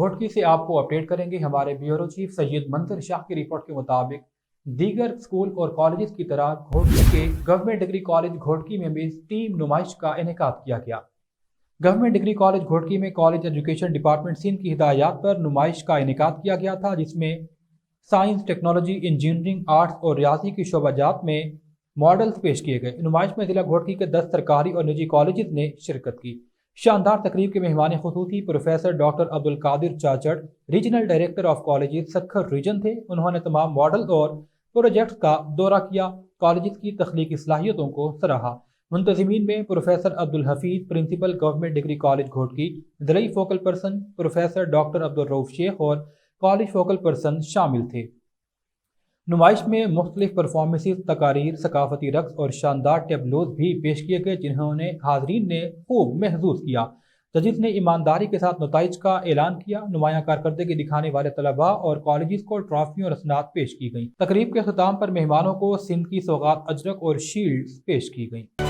घोटकी से आपको अपडेट करेंगे। हमारे ब्यूरो चीफ सैयद मंजर शाह की रिपोर्ट के मुताबिक दीगर स्कूल और कॉलेज की तरह घोटकी के गवर्नमेंट डिग्री कॉलेज घोटकी में भी टीम नुमाइश का इनेकाद किया गया। गवर्नमेंट डिग्री कॉलेज घोटकी में कॉलेज एजुकेशन डिपार्टमेंट सिंध की हिदायत पर नुमाइश का इनेकाद किया गया था, जिसमें साइंस, टेक्नोलॉजी, इंजीनियरिंग, आर्ट्स और रियाजी की शोबाजात में मॉडल्स पेश किए गए। नुमाइश में जिला घोटकी के 10 सरकारी और निजी कॉलेज ने शिरकत की। शानदार तकरीब के मेहमान खुसूसी professor doctor Abdul Qadir Chachar, regional director of college Sukkur region थे। उन्होंने तमाम मॉडल और प्रोजेक्ट्स का दौरा किया, कॉलेज की तख्लीकी सलाहियतों को सराहा। मुंतजिमीन में professor Abdul Hafeez, principal government degree college Ghotki, ज़रई focal person professor doctor Abdul Rauf Sheikh और कॉलेज फोकल पर्सन शामिल थे। नुमाइश में मुख्तलिफ परफॉर्मेंसेस, तकारीर, सकाफती रक्स और शानदार टेबलोज भी पेश किए गए, जिन्होंने हाजरीन ने खूब महसूस किया। जजिस ने ईमानदारी के साथ नताइज का ऐलान किया। नुमायां कारकर्दगी दिखाने वाले तलबा और कॉलेज को ट्रॉफियों और असनाद पेश की गई। तकरीब के अख्ताम पर मेहमानों को सिंध की सौगात अजरक और शील्ड पेश की गई।